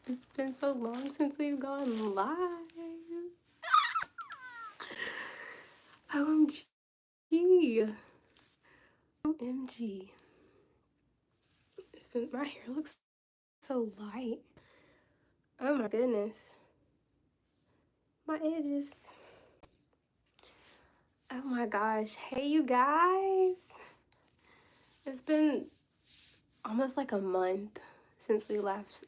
It's been so long since we've gone live. OMG. OMG. It's been, my hair looks so light. Oh my goodness. My edges. Oh my gosh. Hey you guys. It's been almost like a month since we last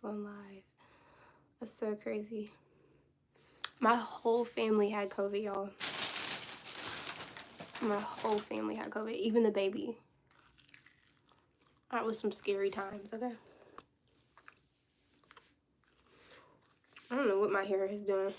gone live. That's so crazy. My whole family had COVID, y'all. My whole family had COVID, even the baby. That was some scary times, okay? I don't know what my hair is doing.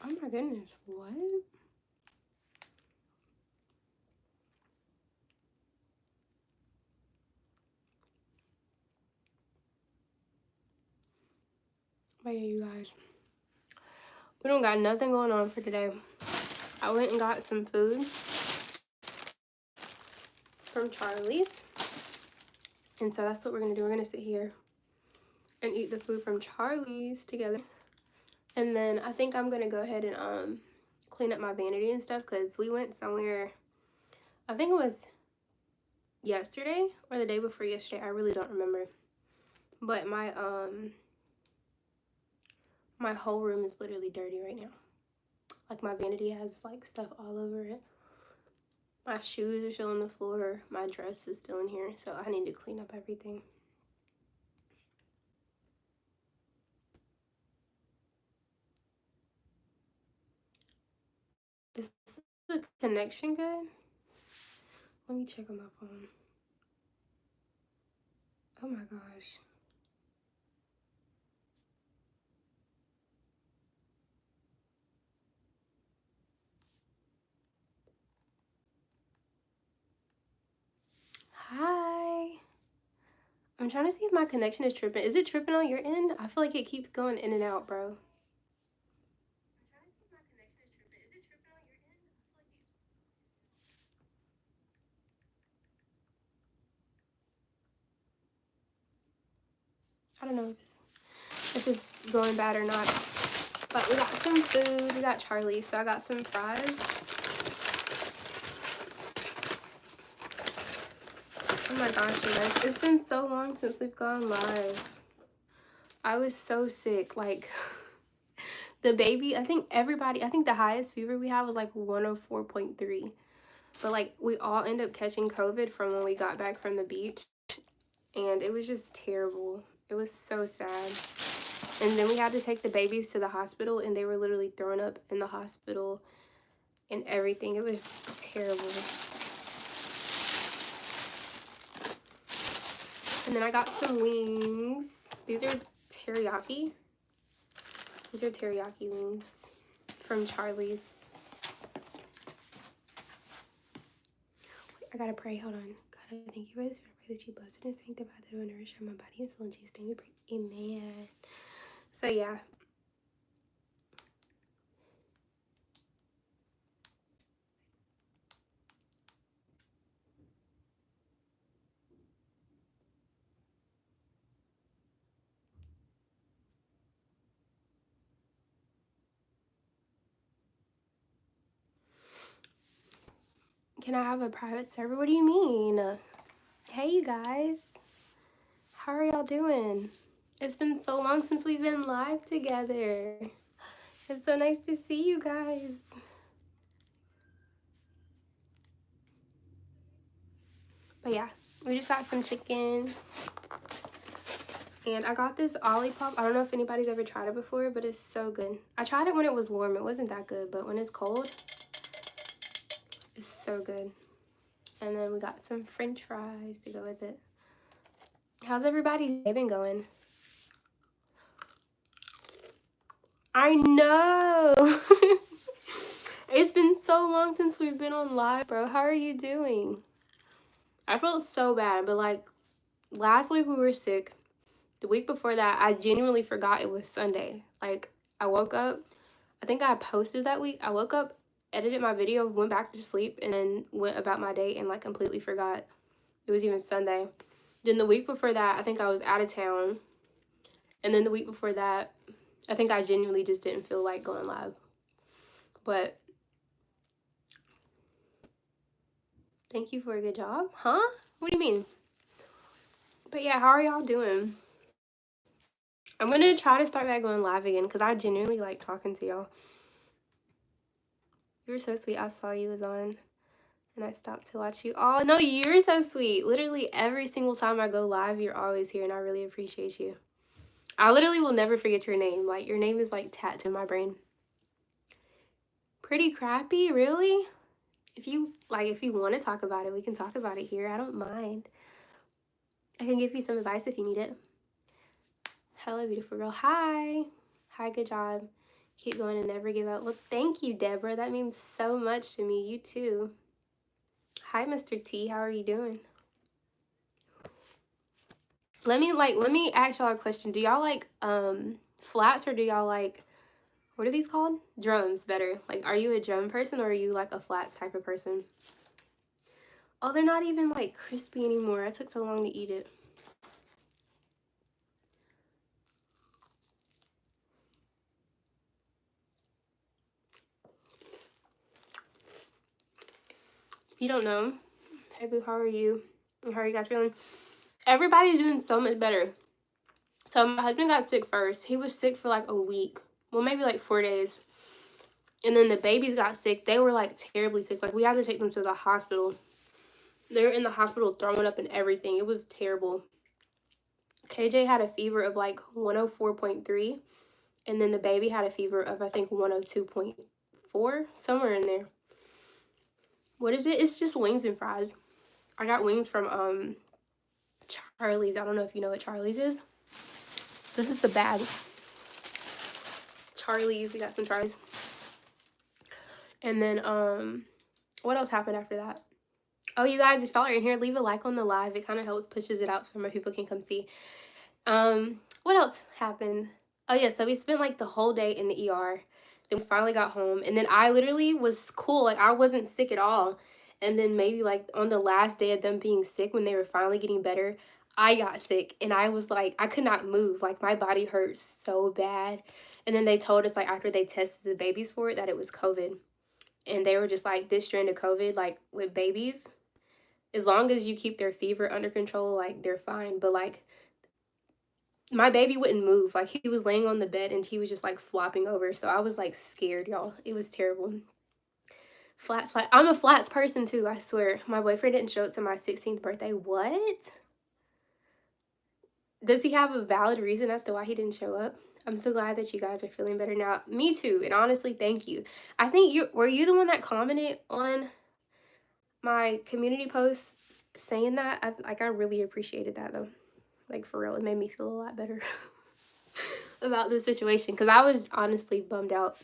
Oh my goodness, what? But yeah, you guys, we don't got nothing going on for today. I went and got some food from Charlie's, and so that's what we're gonna do. We're gonna sit here and eat the food from Charlie's together, and then I think I'm gonna go ahead and clean up my vanity and stuff, because we went somewhere, I think it was yesterday or the day before yesterday, I really don't remember, but my whole room is literally dirty right now. Like my vanity has like stuff all over it. My shoes are still on the floor. My dress is still in here, so I need to clean up everything. Is the connection good? Let me check on my phone. Oh my gosh. Hi. I'm trying to see if my connection is tripping. Is it tripping on your end? I feel like it keeps going in and out, bro. I don't know if it's going bad or not. But we got some food. We got Charlie, so I got some fries. Oh my gosh, you guys. It's been so long since we've gone live. I was so sick. Like, the baby, I think the highest fever we had was like 104.3. But like, we all end up catching COVID from when we got back from the beach. And it was just terrible. It was so sad. And then we had to take the babies to the hospital, and they were literally thrown up in the hospital and everything. It was terrible. And then I got some wings. These are teriyaki. These are teriyaki wings from Charlie's. I gotta pray. Hold on. God, I thank you for this. I pray that you bless it and sanctify that it will nourish my body and soul in Jesus' name we pray. Amen. So yeah. Can I have a private server? What do you mean? Hey, you guys. How are y'all doing? It's been so long since we've been live together. It's so nice to see you guys. But yeah, we just got some chicken. And I got this Olipop. I don't know if anybody's ever tried it before, but it's so good. I tried it when it was warm. It wasn't that good, but when it's cold, it's so good. And then we got some french fries to go with it. How's everybody's day been going? I know. It's been so long since we've been on live, bro. How are you doing? I felt so bad, but like last week we were sick. The week before that, I genuinely forgot it was Sunday. Like, I woke up, I think I posted that week. I woke up, edited my video, went back to sleep, and then went about my day and like completely forgot it was even Sunday. Then the week before that, I think I was out of town. And then the week before that, I think I genuinely just didn't feel like going live. But thank you for a good job. Huh? What do you mean? But yeah, how are y'all doing? I'm gonna try to start back going live again because I genuinely like talking to y'all. You were so sweet. I saw you was on and I stopped to watch you. Oh, no, you're so sweet. Literally every single time I go live, you're always here and I really appreciate you. I literally will never forget your name. Like, your name is like tattooed in my brain. Pretty crappy, really? If you want to talk about it, we can talk about it here. I don't mind. I can give you some advice if you need it. Hello, beautiful girl. Hi. Hi, good job. Keep going and never give up. Well, thank you, Deborah. That means so much to me. You too. Hi, Mr. T. How are you doing? Let me ask y'all a question. Do y'all like flats or do y'all like, what are these called? Drums better. Like, are you a drum person or are you like a flats type of person? Oh, they're not even like crispy anymore. I took so long to eat it. You don't know. Hey boo, how are you? How are you guys feeling? Everybody's doing so much better. So my husband got sick first. He was sick for like a week. Well, maybe like 4 days. And then the babies got sick. They were like terribly sick. Like, we had to take them to the hospital. They were in the hospital throwing up and everything. It was terrible. KJ had a fever of like 104.3. And then the baby had a fever of, I think, 102.4. Somewhere in there. What is it? It's just wings and fries. I got wings from Charlie's. I don't know if you know what Charlie's is. This is the bag. Charlie's. We got some Charlie's. And then what else happened after that? Oh, you guys, if y'all are in here, leave a like on the live. It kind of helps, pushes it out so more people can come see. What else happened? Oh yeah, so we spent like the whole day in the ER. Then we finally got home, and then I literally was cool. Like, I wasn't sick at all. And then maybe like on the last day of them being sick, when they were finally getting better, I got sick and I was like, I could not move. Like, my body hurt so bad. And then they told us, like, after they tested the babies for it, that it was COVID. And they were just like, this strand of COVID, like with babies, as long as you keep their fever under control, like, they're fine. But like, my baby wouldn't move. Like, he was laying on the bed and he was just like flopping over. So I was like scared, y'all. It was terrible. Flats, flat. I'm a flats person too, I swear. My boyfriend didn't show up to my 16th birthday. What? Does he have a valid reason as to why he didn't show up? I'm so glad that you guys are feeling better now. Me too. And honestly, thank you. I think were you the one that commented on my community post saying that? I really appreciated that though. Like, for real, it made me feel a lot better about the situation because I was honestly bummed out.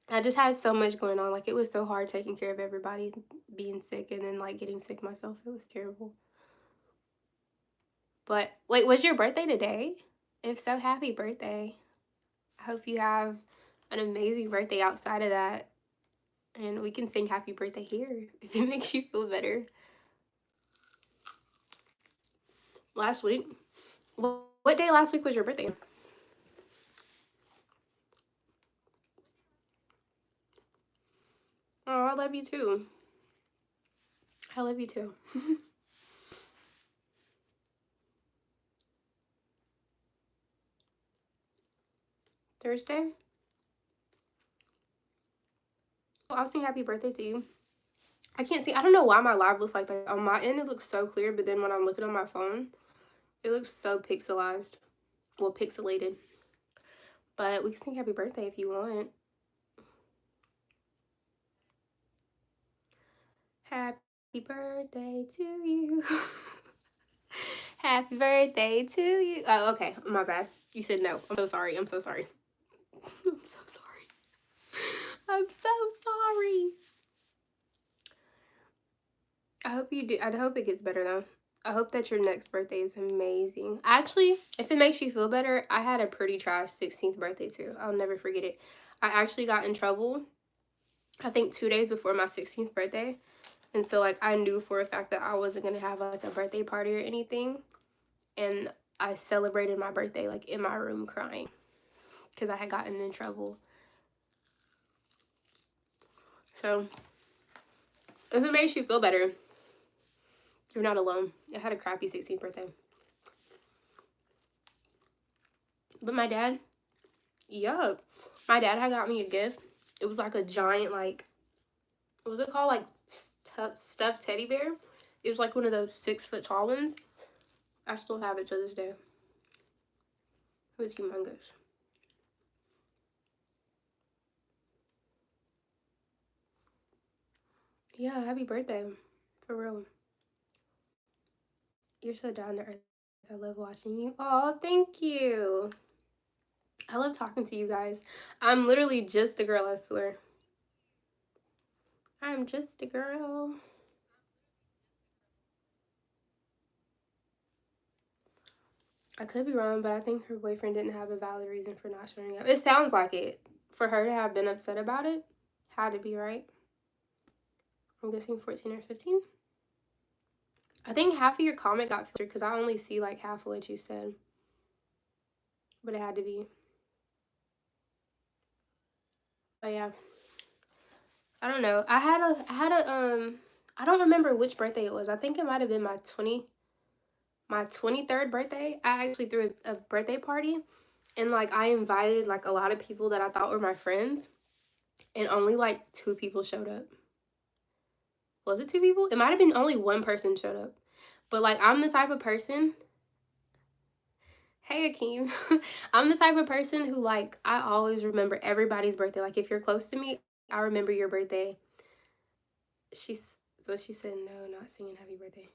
I just had so much going on. Like, it was so hard taking care of everybody being sick and then like getting sick myself. It was terrible. But wait, was your birthday today? If so, happy birthday. I hope you have an amazing birthday outside of that. And we can sing happy birthday here if it makes you feel better. Last week? What day last week was your birthday? Oh, I love you too. I love you too. Thursday? Well, I'll sing happy birthday to you. I can't see. I don't know why my live looks like that. On my end, it looks so clear, but then when I'm looking on my phone, it looks so pixelized. Well, pixelated. But we can sing happy birthday if you want. Happy birthday to you. Happy birthday to you. Oh, okay. My bad. You said no. I'm so sorry. I'm so sorry. I'm so sorry. I'm so sorry. I hope you do. I hope it gets better though. I hope that your next birthday is amazing. Actually, if it makes you feel better, I had a pretty trash 16th birthday too. I'll never forget it. I actually got in trouble, I think 2 days before my 16th birthday. And so like I knew for a fact that I wasn't going to have like a birthday party or anything. And I celebrated my birthday like in my room crying because I had gotten in trouble. So if it makes you feel better, you're not alone. I had a crappy 16th birthday. But my dad, yuck. My dad had got me a gift. It was like a giant, like, what was it called? Like stuffed teddy bear. It was like one of those 6-foot tall ones. I still have it to this day. It was humongous. Yeah, happy birthday. For real. You're so down to earth. I love watching you. Oh, thank you. I love talking to you guys. I'm literally just a girl, I swear. I'm just a girl. I could be wrong, but I think her boyfriend didn't have a valid reason for not showing up. It sounds like it. For her to have been upset about it, had to be, right? I'm guessing 14 or 15. I think half of your comment got filtered because I only see like half of what you said. But it had to be. But yeah. I don't know. I don't remember which birthday it was. I think it might have been my 23rd birthday. I actually threw a birthday party, and like I invited like a lot of people that I thought were my friends, and only like 2 people showed up. Was it 2 people? It might have been only 1 person showed up. But like I'm the type of person, hey Akeem, I'm the type of person who like I always remember everybody's birthday. Like if you're close to me, I remember your birthday. She's so she said no, not singing happy birthday.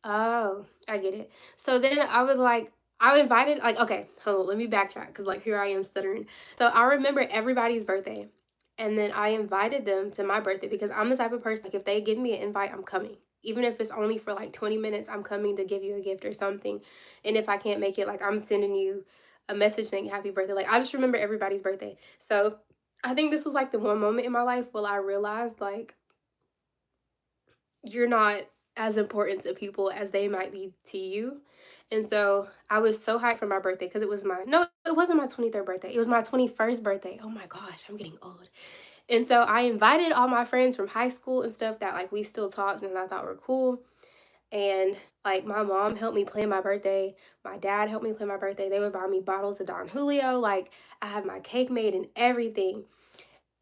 Oh, I get it. So then I would like I invited like okay, hold on, let me backtrack because like here I am stuttering. So I remember everybody's birthday, and then I invited them to my birthday because I'm the type of person like if they give me an invite, I'm coming. Even if it's only for like 20 minutes, I'm coming to give you a gift or something. And if I can't make it, like I'm sending you a message saying happy birthday. Like I just remember everybody's birthday. So I think this was like the one moment in my life where I realized like you're not as important to people as they might be to you. And so I was so hyped for my birthday because it was my, no, it wasn't my 23rd birthday. It was my 21st birthday. Oh my gosh, I'm getting old. And so I invited all my friends from high school and stuff that like we still talked and I thought were cool. And like my mom helped me plan my birthday. My dad helped me plan my birthday. They would buy me bottles of Don Julio. Like I had my cake made and everything.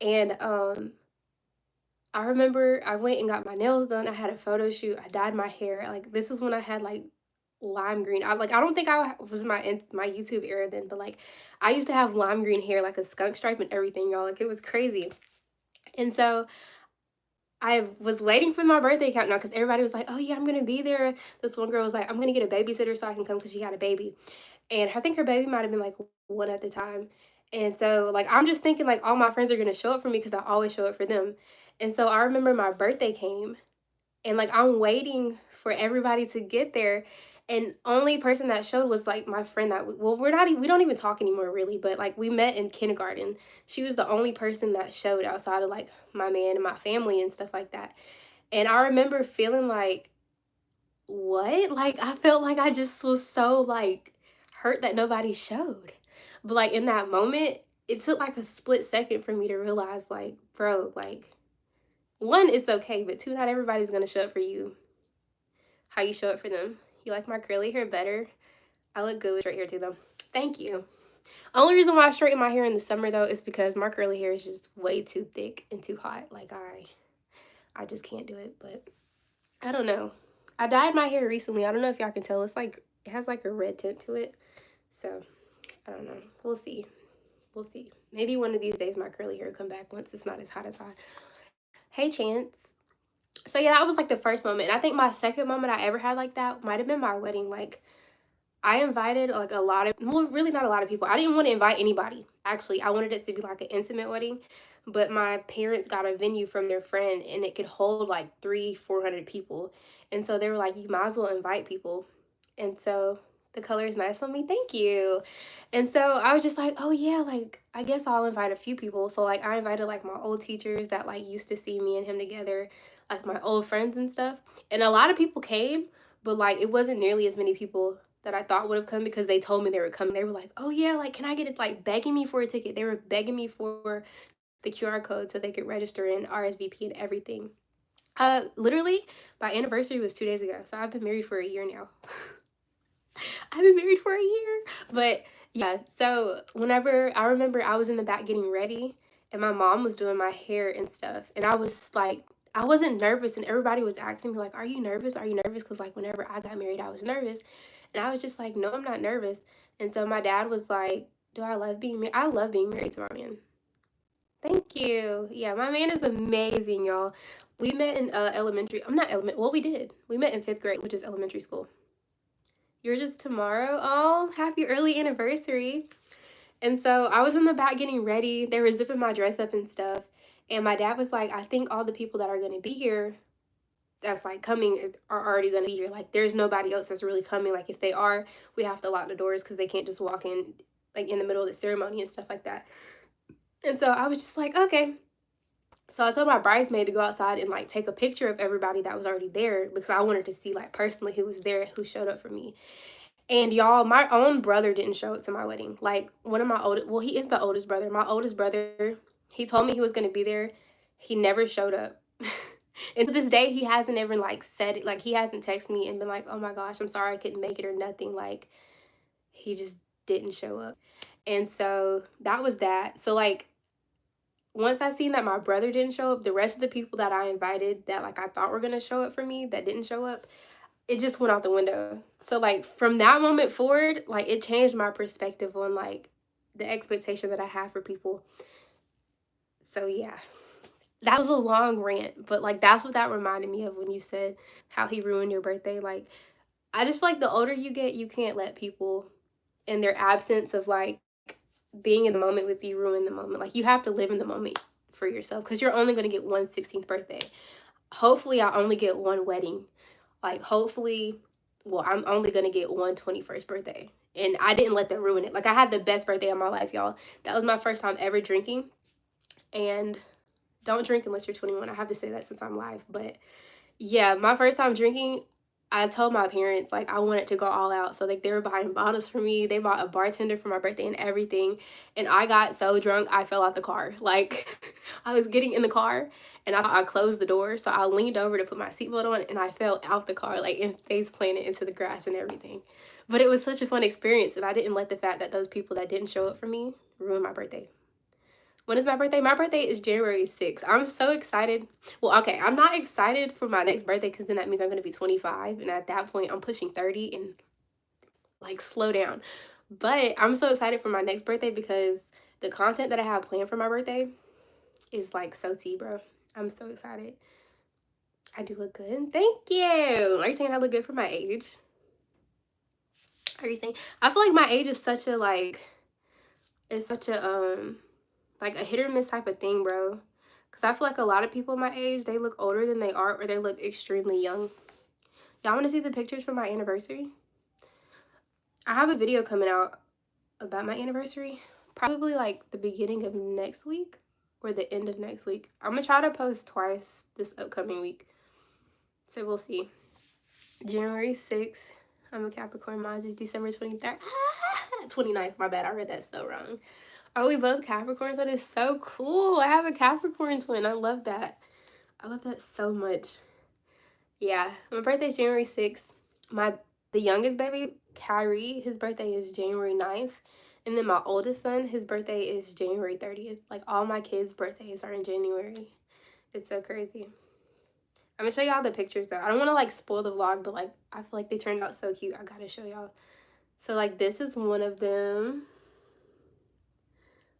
And I remember I went and got my nails done. I had a photo shoot. I dyed my hair. Like this is when I had like lime green. I don't think I was my YouTube era then, but like I used to have lime green hair, like a skunk stripe and everything, y'all. Like it was crazy. And so I was waiting for my birthday countdown because everybody was like, "Oh yeah, I'm gonna be there." This one girl was like, "I'm gonna get a babysitter so I can come because she had a baby," and I think her baby might have been like 1 at the time. And so like I'm just thinking like all my friends are gonna show up for me because I always show up for them. And so I remember my birthday came and like I'm waiting for everybody to get there, and only person that showed was like my friend that well we don't even talk anymore really, but like we met in kindergarten. She was the only person that showed outside of like my man and my family and stuff like that. And I remember feeling like what, like I felt like I just was so like hurt that nobody showed. But like in that moment it took like a split second for me to realize like bro, like one, it's okay, but two, not everybody's gonna show up for you how you show up for them. You like my curly hair better? I look good with straight hair too though. Thank you. Only reason why I straighten my hair in the summer though is because my curly hair is just way too thick and too hot. Like I just can't do it, but I don't know. I dyed my hair recently. I don't know if y'all can tell. It's like it has like a red tint to it. So I don't know. We'll see. We'll see. Maybe one of these days my curly hair will come back once it's not as hot as hot. Hey Chance. So yeah, that was like the first moment. And I think my second moment I ever had like that might have been my wedding. Like I invited like a lot of, well, really not a lot of people. I didn't want to invite anybody. Actually, I wanted it to be like an intimate wedding, but my parents got a venue from their friend and it could hold like 400 people. And so they were like, you might as well invite people. And so the color is nice on me. Thank you. And so I was just like, oh yeah, like I guess I'll invite a few people. So like I invited like my old teachers that like used to see me and him together, like my old friends and stuff. And a lot of people came, but like it wasn't nearly as many people that I thought would have come because they told me they were coming. They were like, oh yeah, like can I get it, like begging me for a ticket. They were begging me for the QR code so they could register and RSVP and everything. Literally my anniversary was 2 days ago. So I've been married for a year now. I've been married for a year. But yeah, so whenever I remember I was in the back getting ready and my mom was doing my hair and stuff. And I was like, I wasn't nervous and everybody was asking me like, are you nervous? Are you nervous? Because like whenever I got married, I was nervous. And I was just like, no, I'm not nervous. And so my dad was like, do I love being married? I love being married to my man. Thank you. Yeah, my man is amazing, y'all. We met in elementary. I'm not element. Well, we did. We met in 5th grade, which is elementary school. Yours is tomorrow. Oh, happy early anniversary. And so I was in the back getting ready. They were zipping my dress up and stuff. And my dad was like, I think all the people that are going to be here that's like coming are already going to be here. Like there's nobody else that's really coming. Like if they are, we have to lock the doors because they can't just walk in like in the middle of the ceremony and stuff like that. And so I was just like, okay. So I told my bridesmaid to go outside and like take a picture of everybody that was already there because I wanted to see like personally who was there, who showed up for me. And y'all, my own brother didn't show up to my wedding. Like one of my oldest, well, he is the oldest brother. My oldest brother, he told me he was going to be there. He never showed up. And to this day, he hasn't ever like said it. Like he hasn't texted me and been like, oh my gosh, I'm sorry I couldn't make it or nothing. Like he just didn't show up. And so that was that. So like once I seen that my brother didn't show up, the rest of the people that I invited that like I thought were going to show up for me that didn't show up, it just went out the window. So like from that moment forward, like it changed my perspective on like the expectation that I have for people. So yeah, that was a long rant, but like that's what that reminded me of when you said how he ruined your birthday. Like I just feel like the older you get, you can't let people in their absence of like being in the moment with you ruin the moment. Like you have to live in the moment for yourself because you're only going to get one 16th birthday. Hopefully I only get one wedding. Like hopefully, well, I'm only going to get one 21st birthday. And I didn't let them ruin it. Like I had the best birthday of my life, y'all. That was my first time ever drinking. And don't drink unless you're 21. I have to say that since I'm live. But yeah, my first time drinking, I told my parents like I wanted to go all out. So like they were buying bottles for me. They bought a bartender for my birthday and everything. And I got so drunk I fell out the car. Like I was getting in the car and I closed the door. So I leaned over to put my seatbelt on and I fell out the car like and face planted into the grass and everything. But it was such a fun experience and I didn't let the fact that those people that didn't show up for me ruin my birthday. When is my birthday? My birthday is January 6th. I'm so excited. Well, okay, I'm not excited for my next birthday because then that means I'm going to be 25. And at that point, I'm pushing 30 and like slow down. But I'm so excited for my next birthday because the content that I have planned for my birthday is like so tea, bro. I'm so excited. I do look good. Thank you. Are you saying I look good for my age? Are you saying? I feel like my age is such a like, it's such a like a hit or miss type of thing, bro. Because I feel like a lot of people my age, they look older than they are or they look extremely young. Y'all want to see the pictures from my anniversary? I have a video coming out about my anniversary. Probably like the beginning of next week or the end of next week. I'm going to try to post twice this upcoming week. So we'll see. January 6th. I'm a Capricorn. Mine is December 23rd. 29th. My bad. I read that so wrong. Are we both Capricorns? That is so cool. I have a Capricorn twin. I love that. I love that so much. Yeah, my birthday is January 6th. The youngest baby, Kyrie, his birthday is January 9th. And then my oldest son, his birthday is January 30th. Like all my kids' birthdays are in January. It's so crazy. I'm gonna show y'all the pictures though. I don't want to like spoil the vlog, but like I feel like they turned out so cute. I gotta show y'all. So like this is one of them.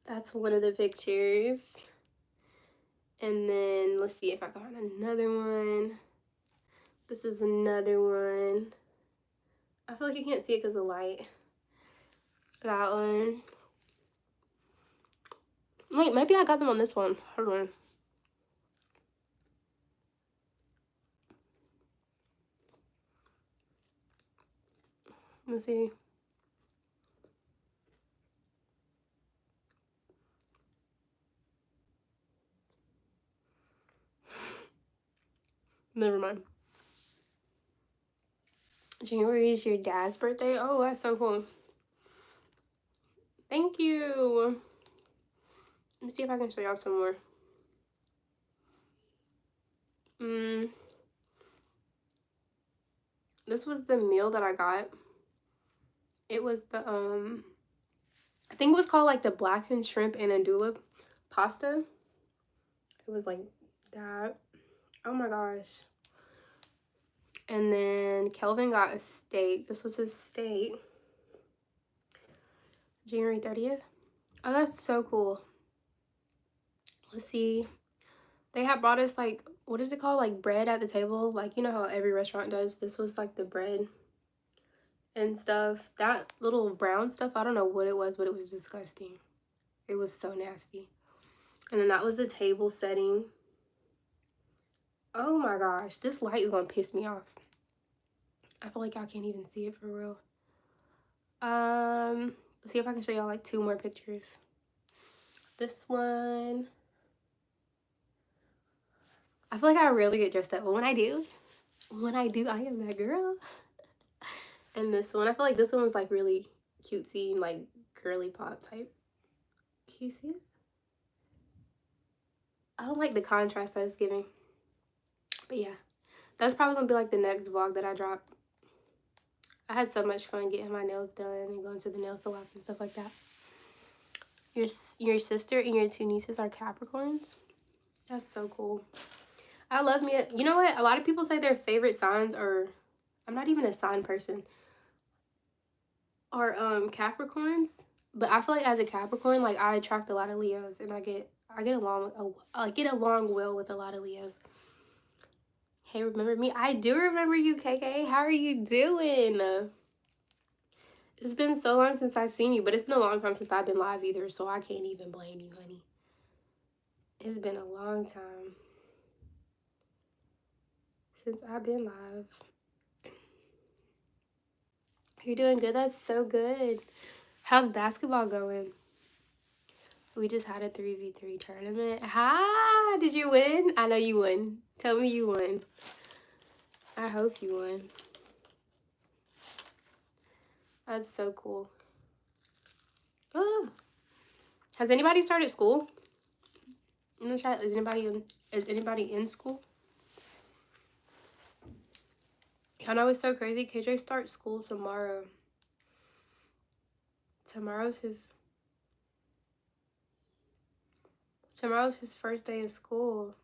That's one of the pictures. And then let's see if I can find another one. This is another one. I feel like you can't see it because of the light. That one. Wait, maybe I got them on this one. Hold on. Let's see. Never mind. January is your dad's birthday? Oh, that's so cool. Thank you. Let me see if I can show y'all some more. This was the meal that I got. It was the I think it was called like the blackened shrimp and andouille pasta. It was like that. Oh my gosh. And then Kelvin got a steak. This was his steak. January 30th. Oh, that's so cool. Let's see. They had brought us like, what is it called? Like bread at the table. Like, you know how every restaurant does. This was like the bread and stuff. That little brown stuff, I don't know what it was, but it was disgusting. It was so nasty. And then that was the table setting. Oh my gosh, this light is gonna piss me off. I feel like y'all can't even see it for real. Let's see if I can show y'all like 2 more pictures. This one. I feel like I rarely get dressed up, but when I do, I am that girl. And this one, I feel like this one was like really cutesy, like girly pop type. Can you see it? I don't like the contrast that it's giving. But yeah, that's probably gonna be like the next vlog that I drop. I had so much fun getting my nails done and going to the nail salon and stuff like that. Your sister and your 2 nieces are Capricorns. That's so cool. I love me. You know what? A lot of people say their favorite signs are, I'm not even a sign person, are Capricorns. But I feel like as a Capricorn, like I attract a lot of Leos, and I get along well with a lot of Leos. Hey, remember me? I do remember you, KK. How are you doing? It's been so long since I've seen you, but it's been a long time since I've been live either, so I can't even blame you, honey. It's been a long time since I've been live. You're doing good. That's so good. How's basketball going? We just had a 3v3 tournament. Hi, did you win? I know you won. Tell me you won. I hope you won. That's so cool. Oh. Has anybody started school? In the chat, is anybody in school? I know it's so crazy. KJ starts school tomorrow. Tomorrow's his first day of school.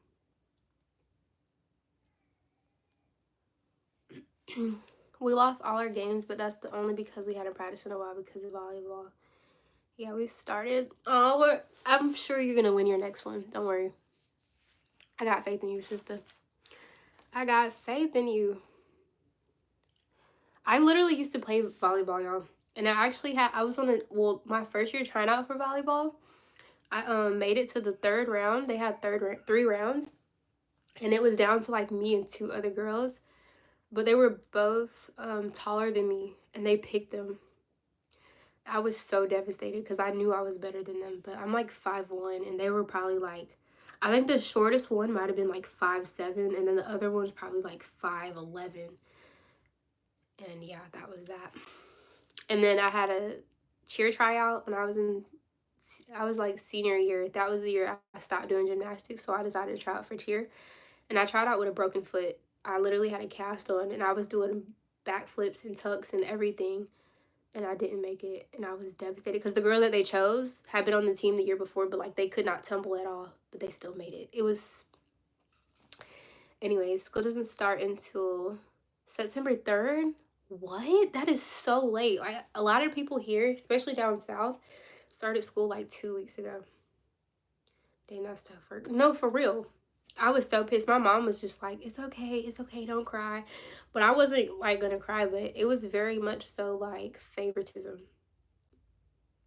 We lost all our games, but that's only because we hadn't practiced in a while because of volleyball. Yeah, we started. Oh, I'm sure you're gonna win your next one. Don't worry. I got faith in you, sister. I got faith in you. I literally used to play volleyball, y'all. And I was on my first year trying out for volleyball. I made it to the 3rd round. They had 3 rounds. And it was down to like me and 2 other girls. But they were both taller than me, and they picked them. I was so devastated because I knew I was better than them. But I'm like 5'1", and they were probably like, I think the shortest one might have been like 5'7", and then the other one was probably like 5'11". And yeah, that was that. And then I had a cheer tryout when I was like senior year. That was the year I stopped doing gymnastics, so I decided to try out for cheer. And I tried out with a broken foot. I literally had a cast on, and I was doing backflips and tucks and everything, and I didn't make it, and I was devastated because the girl that they chose had been on the team the year before, but like they could not tumble at all, but they still made it. It was, anyways, school doesn't start until September 3rd. What? That is so late. Like a lot of people here, especially down south, started school like 2 weeks ago. Dang, that's tough. No, for real. I was so pissed. My mom was just like, it's okay, don't cry. But I wasn't like gonna cry, but it was very much so like favoritism.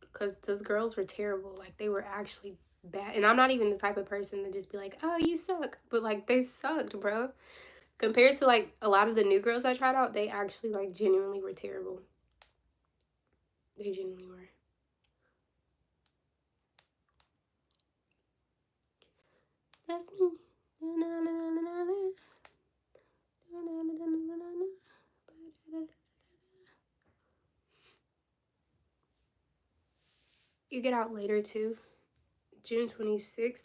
Because those girls were terrible. Like they were actually bad. And I'm not even the type of person to just be like, oh, you suck. But like they sucked, bro. Compared to like a lot of the new girls I tried out, they actually like genuinely were terrible. They genuinely were. That's me. You get out later too. June 26th.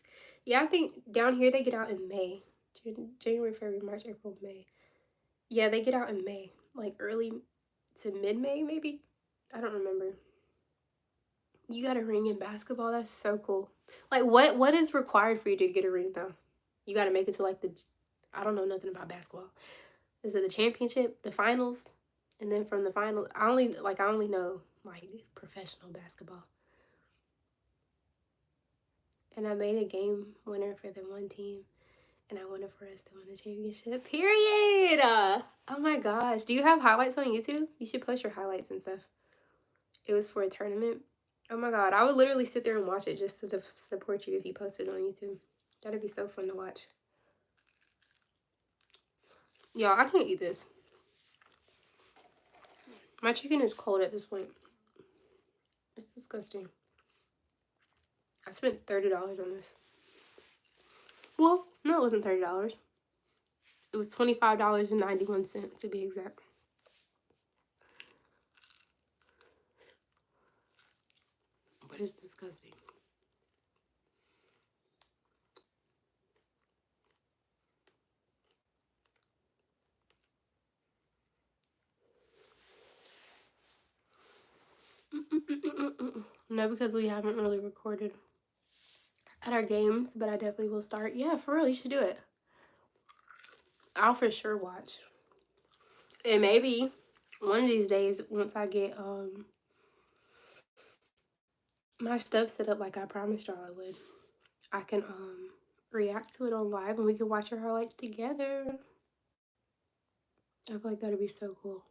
Yeah, I think down here they get out in May. January, February, March, April, May. Yeah, they get out in May. Like early to mid-May maybe. I don't remember. You got a ring in basketball? That's so cool. Like what is required for you to get a ring though? You got to make it to like the, I don't know nothing about basketball. Is it the championship, the finals? And then from the finals, I only know like professional basketball. And I made a game winner for the one team. And I wanted for us to win the championship. Period. Oh my gosh. Do you have highlights on YouTube? You should post your highlights and stuff. It was for a tournament. Oh my god. I would literally sit there and watch it just to support you if you posted on YouTube. That'd be so fun to watch. Y'all, I can't eat this. My chicken is cold at this point. It's disgusting. I spent $30 on this. Well, no, it wasn't $30. It was $25.91 to be exact. But it's disgusting. No, because we haven't really recorded at our games, but I definitely will start. Yeah, for real, you should do it. I'll for sure watch. And maybe one of these days, once I get my stuff set up like I promised y'all I would, I can react to it on live and we can watch our highlights together. I feel like that'd be so cool.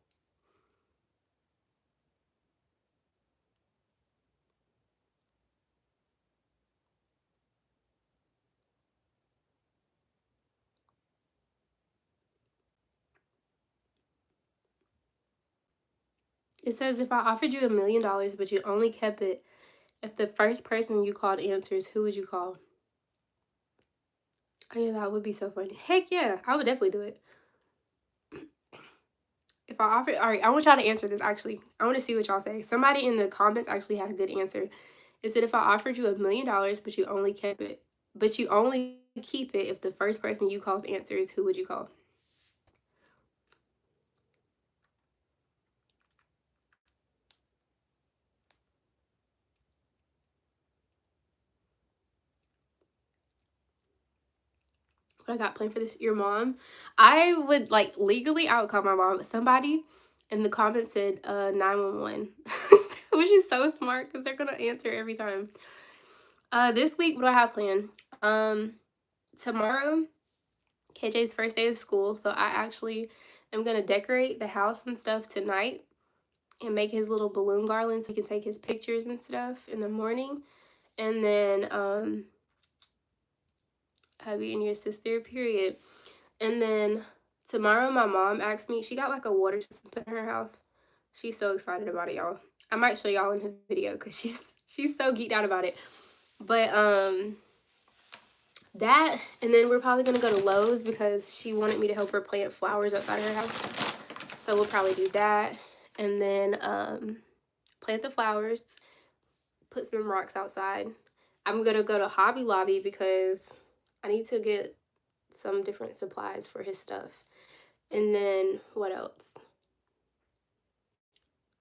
It says if I offered you $1 million, but you only kept it if the first person you called answers, who would you call? Oh yeah, that would be so funny. Heck yeah, I would definitely do it. If I offered, all right, I want y'all to answer this actually. I want to see what y'all say. Somebody in the comments actually had a good answer. It said if I offered you $1 million, but you only kept it, but you only keep it if the first person you called answers, who would you call? What I got planned for this? Your mom? I would like legally, I would call my mom. Somebody in the comments said 911, which is so smart because they're gonna answer every time. This week, what do I have planned? Tomorrow, KJ's first day of school, so I actually am gonna decorate the house and stuff tonight and make his little balloon garland so he can take his pictures and stuff in the morning. And then hubby and your sister, period. And then tomorrow my mom asked me, she got like a water system put in her house. She's so excited about it, y'all. I might show y'all in the video because she's so geeked out about it. But that, and then we're probably gonna go to Lowe's because she wanted me to help her plant flowers outside her house. So we'll probably do that. And then plant the flowers, put some rocks outside. I'm gonna go to Hobby Lobby because I need to get some different supplies for his stuff. And then what else?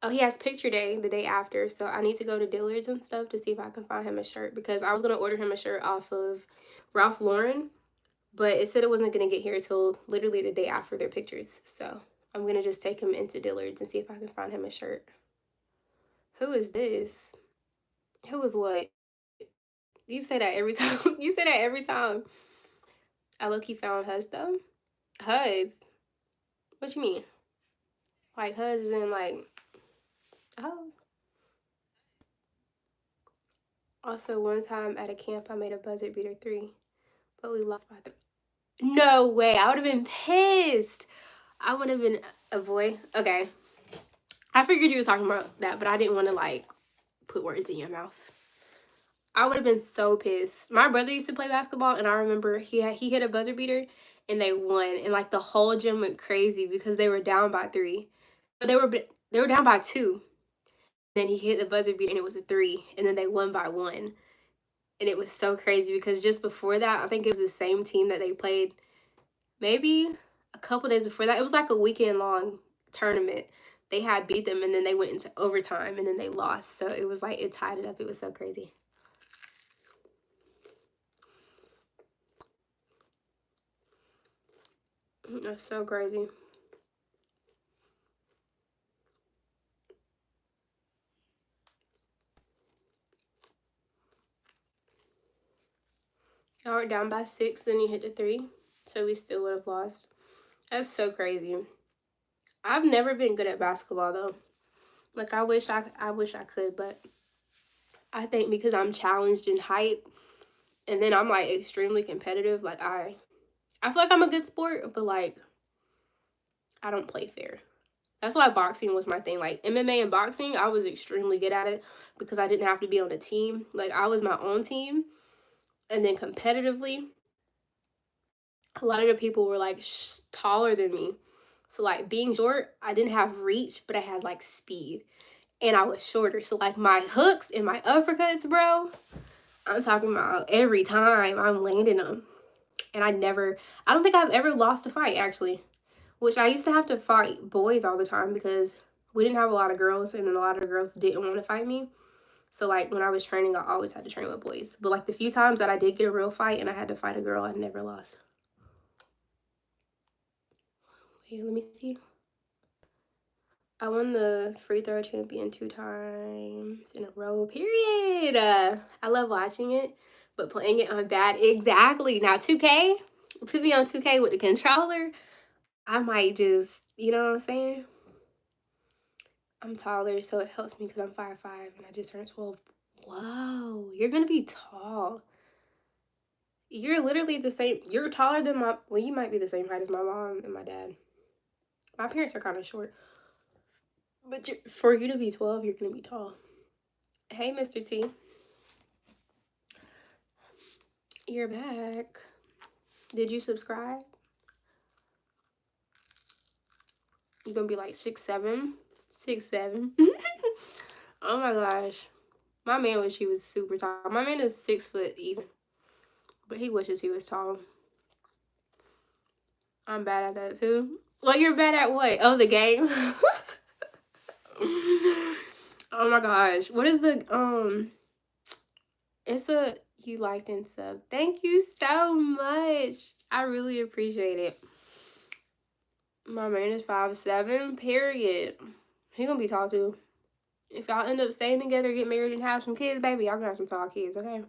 Oh, he has picture day the day after, so I need to go to Dillard's and stuff to see if I can find him a shirt because I was gonna order him a shirt off of Ralph Lauren, but it said it wasn't gonna get here till literally the day after their pictures. So I'm gonna just take him into Dillard's and see if I can find him a shirt. Who is this? Who is what? You say that every time. You say that every time. I low-key found Huz though. Huz? What you mean? Like Huz is in like, oh. Also, one time at a camp, I made a buzzer beater 3, but we lost by 3. No way. I would have been pissed. I would have been a boy. Okay. I figured you were talking about that, but I didn't want to like put words in your mouth. I would have been so pissed. My brother used to play basketball, and I remember he hit a buzzer beater, and they won, and like the whole gym went crazy because they were down by 3. But they were down by 2. Then he hit the buzzer beater, and it was a 3, and then they won by 1. And it was so crazy because just before that, I think it was the same team that they played maybe a couple days before that. It was like a weekend long tournament. They had beat them, and then they went into overtime, and then they lost. So it was like it tied it up. It was so crazy. That's so crazy. Y'all were down by 6, then you hit the 3, so we still would have lost. That's so crazy. I've never been good at basketball though. Like I wish I could, but I think because I'm challenged in height, and then I'm like extremely competitive. Like I feel like I'm a good sport, but like I don't play fair. That's why boxing was my thing. Like MMA and boxing, I was extremely good at it because I didn't have to be on a team. Like I was my own team. And then competitively, a lot of the people were like taller than me. So like being short, I didn't have reach, but I had like speed. And I was shorter. So like my hooks and my uppercuts, bro, I'm talking about every time I'm landing them. And I don't think I've ever lost a fight actually. Which I used to have to fight boys all the time because we didn't have a lot of girls, and then a lot of the girls didn't want to fight me. So like when I was training, I always had to train with boys. But like the few times that I did get a real fight and I had to fight a girl, I never lost. Wait, let me see. I won the free throw champion 2 times in a row, period. I love watching it, but playing it on bad. Exactly. Now 2K, put me on 2K with the controller, I might just, you know what I'm saying? I'm taller, so it helps me because I'm 5'5", and I just turned 12. Whoa, you're gonna be tall. You're literally the same. You're taller than my. Well, you might be the same height as my mom and my dad. My parents are kind of short, but for you to be 12, you're gonna be tall. Hey, Mr. T. You're back. Did you subscribe? You're gonna be like 6'7", 6'7". Oh my gosh, my man wish he was super tall. My man is 6 foot even, but he wishes he was tall. I'm bad at that too. Well, you're bad at what? Oh, the game. Oh my gosh, what is the it's a you liked and sub. Thank you so much. I really appreciate it. My man is 5'7", period. He gonna be tall too. If y'all end up staying together, get married, and have some kids, baby, y'all gonna have some tall kids, okay?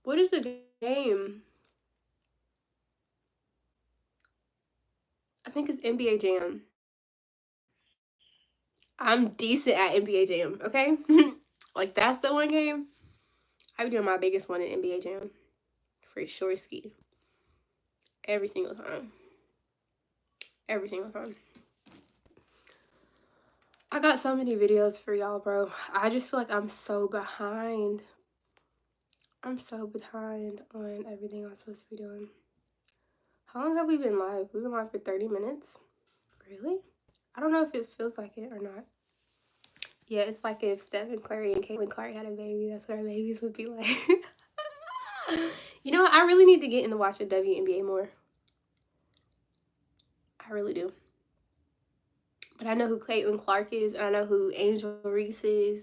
What is the game? I think it's NBA Jam. I'm decent at NBA Jam, okay? Like, that's the one game. I be doing my biggest one in NBA Jam. For sure ski. Every single time. Every single time. I got so many videos for y'all, bro. I just feel like I'm so behind. I'm so behind on everything I'm supposed to be doing. How long have we been live? We've been live for 30 minutes. Really? I don't know if it feels like it or not. Yeah, it's like if Stephen Curry and Caitlin Clark had a baby, that's what our babies would be like. You know what? I really need to get into watching WNBA more. I really do. But I know who Caitlin Clark is, and I know who Angel Reese is,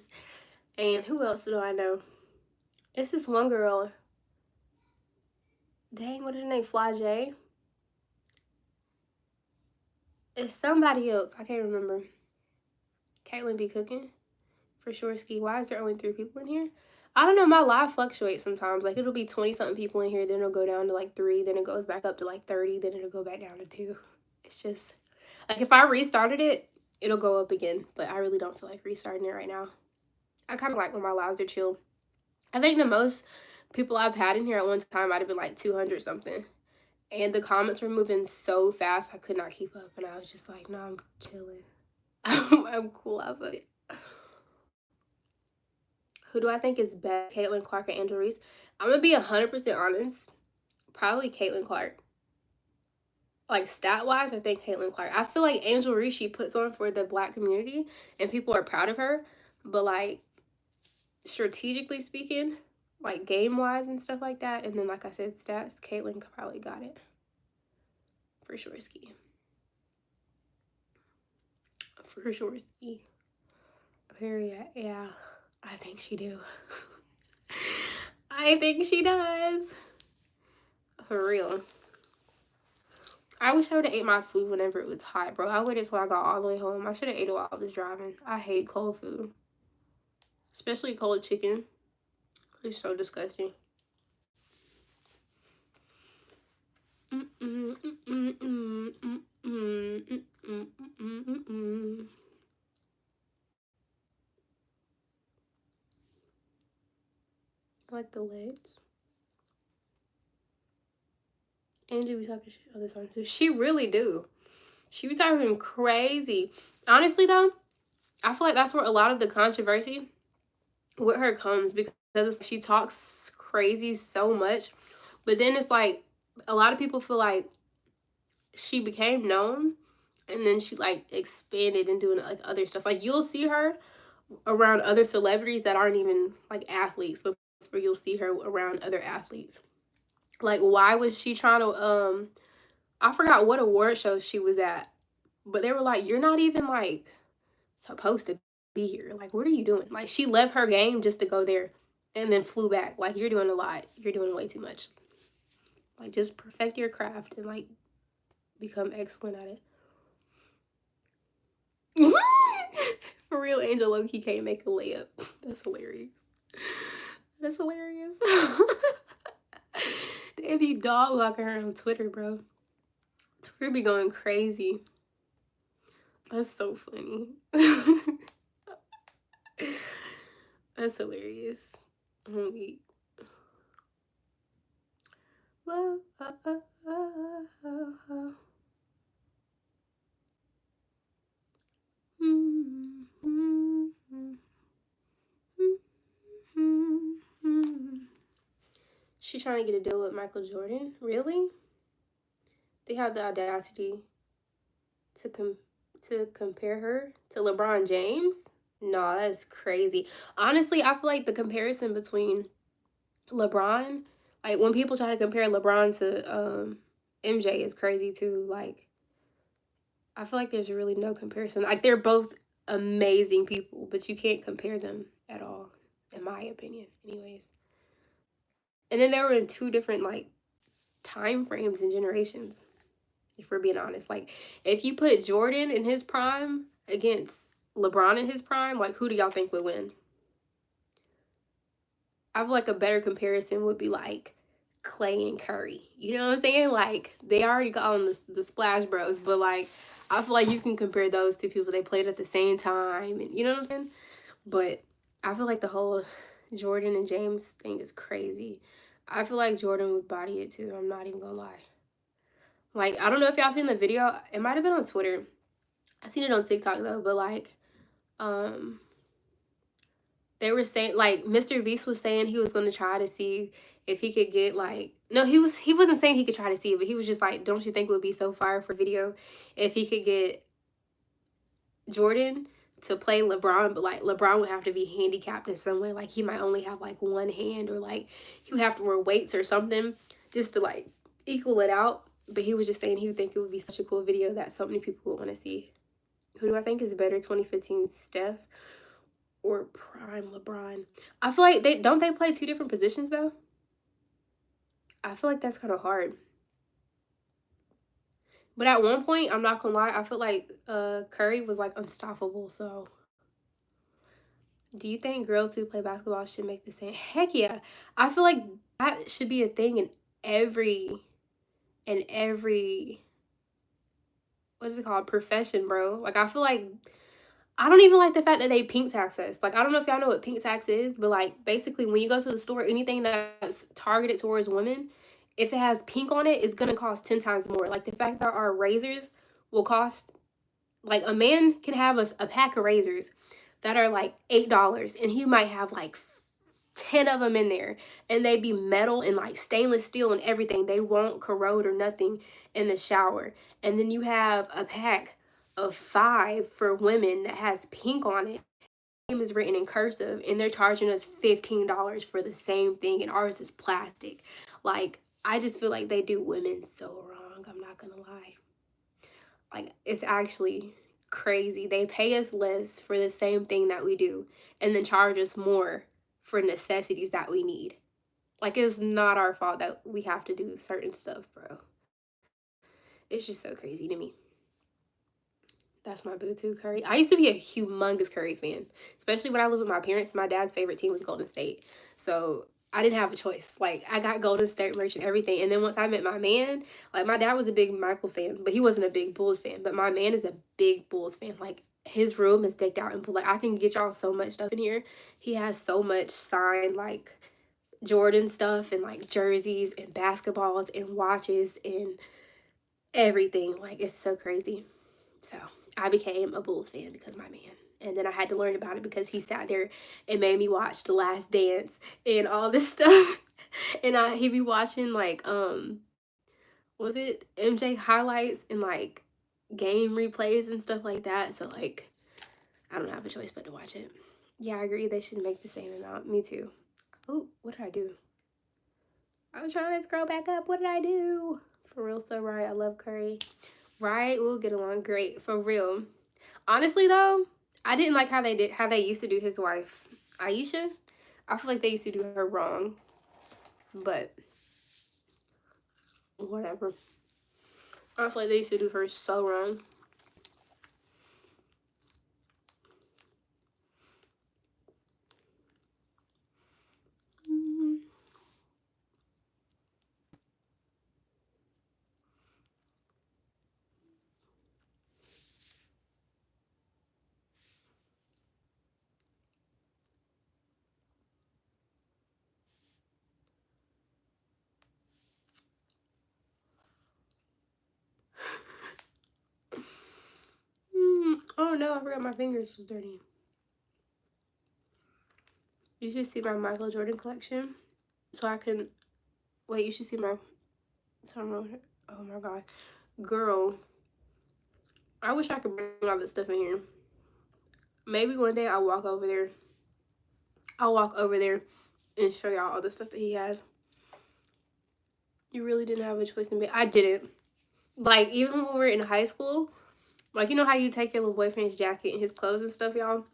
and who else do I know? It's this one girl. Dang, what is her name? Fly J? It's somebody else. I can't remember. Caitlin be cooking. For sure ski. Why is there only 3 people in here? I don't know, my live fluctuates sometimes. Like, it'll be 20-something people in here, then it'll go down to, like, 3, then it goes back up to, like, 30, then it'll go back down to 2. It's just, like, if I restarted it, it'll go up again, but I really don't feel like restarting it right now. I kind of like when my lives are chill. I think the most people I've had in here at one time might have been, like, 200 something. And the comments were moving so fast, I could not keep up, and I was just like, "No, I'm chilling. I'm cool off of it." Who do I think is better, Caitlin Clark or Angel Reese? I'm gonna be 100% honest. Probably Caitlin Clark. Like, stat-wise, I think Caitlin Clark. I feel like Angel Reese, she puts on for the Black community, and people are proud of her. But, like, strategically speaking, like, game-wise and stuff like that, and then, like I said, stats, Caitlin probably got it. For sure, ski. For sure, ski. Period. Yeah, I think she do. I think she does. For real. I wish I would have ate my food whenever it was hot, bro. I waited till I got all the way home. I should have ate it while I was driving. I hate cold food. Especially cold chicken. It's so disgusting. I like the legs. Angie be talking shit all the time too. She really do. She be talking crazy. Honestly though, I feel like that's where a lot of the controversy with her comes, because she talks crazy so much. But then it's like a lot of people feel like she became known and then she like expanded and doing like other stuff. Like, you'll see her around other celebrities that aren't even like athletes, but you'll see her around other athletes. Like, why was she trying to I forgot what award show she was at, but they were like, "You're not even like supposed to be here. Like, what are you doing?" Like, she left her game just to go there and then flew back. Like, you're doing a lot. You're doing way too much. Like, just perfect your craft and like become excellent at it. For real, Angel low-key can't make a layup. That's hilarious. That's hilarious. They be dog walking her on Twitter, bro. Twitter be going crazy. That's so funny. That's hilarious. I'm weak. She trying to get a deal with Michael Jordan? Really? They have the audacity to compare her to LeBron James? No, that's crazy. Honestly, I feel like the comparison between LeBron, like when people try to compare LeBron to MJ, is crazy too. Like, I feel like there's really no comparison. Like, they're both amazing people, but you can't compare them at all, in my opinion, anyways. And then they were in two different like time frames and generations, if we're being honest. Like, if you put Jordan in his prime against LeBron in his prime, like, who do y'all think would win? I feel like a better comparison would be like Clay and Curry. You know what I'm saying? Like, they already got on the Splash Bros, but like, I feel like you can compare those two people. They played at the same time, and you know what I'm saying? But I feel like the whole Jordan and James thing is crazy. I feel like Jordan would body it too. I'm not even gonna lie. Like, I don't know if y'all seen the video. It might have been on Twitter. I seen it on TikTok though. But like, they were saying, like, Mr. Beast was saying he was gonna try to see if he could get like, no, he wasn't saying he could try to see it, but he was just like, don't you think it would be so fire for video if he could get Jordan to play LeBron, but like LeBron would have to be handicapped in some way. Like, he might only have like one hand, or like he would have to wear weights or something just to like equal it out. But he was just saying he would think it would be such a cool video that so many people would want to see. Who do I think is better, 2015 Steph or prime LeBron? I feel like they play two different positions though. I feel like that's kind of hard. But at one point, I'm not gonna lie, I feel like Curry was like unstoppable. So Do you think girls who play basketball should make the same? Heck yeah. I feel like that should be a thing in every what is it called? Profession, bro. Like I feel like I don't even like the fact that they pink tax us. Like I don't know if y'all know what pink tax is, but like basically when you go to the store, anything that's targeted towards women, if it has pink on it, it's gonna cost 10 times more. Like the fact that our razors will cost, like a man can have a pack of razors that are like $8 and he might have like 10 of them in there, and they be metal and like stainless steel and everything. They won't corrode or nothing in the shower. And then you have a pack of 5 for women that has pink on it. Name is written in cursive and they're charging us $15 for the same thing, and ours is plastic. Like I just feel like they do women so wrong. I'm not gonna lie. Like it's actually crazy. They pay us less for the same thing that we do and then charge us more for necessities that we need. Like it's not our fault that we have to do certain stuff, bro. It's just so crazy to me. That's my boo-to Curry. I used to be a humongous Curry fan, especially when I lived with my parents. My dad's favorite team was Golden State. So I didn't have a choice. Like I got Golden State merch and everything. And then once I met my man, like my dad was a big Michael fan, but he wasn't a big Bulls fan. But my man is a big Bulls fan. Like his room is decked out in blue. Like I can get y'all so much stuff in here. He has so much signed like Jordan stuff and like jerseys and basketballs and watches and everything. Like it's so crazy. So I became a Bulls fan because of my man. And then I had to learn about it because he sat there and made me watch The Last Dance and all this stuff. And he'd be watching like was it MJ highlights and like game replays and stuff like that. So like I don't have a choice but to watch it. Yeah, I agree they should make the same amount. Me too. Oh, what did I do? I was trying to scroll back up. What did I do? For real, so right. I love Curry. Right, we'll get along great. For real. Honestly though, I didn't like how they used to do his wife, Aisha. I feel like they used to do her wrong. But whatever. I feel like they used to do her so wrong. Oh no, I forgot my fingers was dirty. You should see my Michael Jordan collection. So I can wait, you should see my oh my god. Girl, I wish I could bring all this stuff in here. Maybe one day I'll walk over there. I'll walk over there and show y'all all the stuff that he has. You really didn't have a choice in me. I didn't. Like, even when we were in high school, like, you know how you take your little boyfriend's jacket and his clothes and stuff, y'all?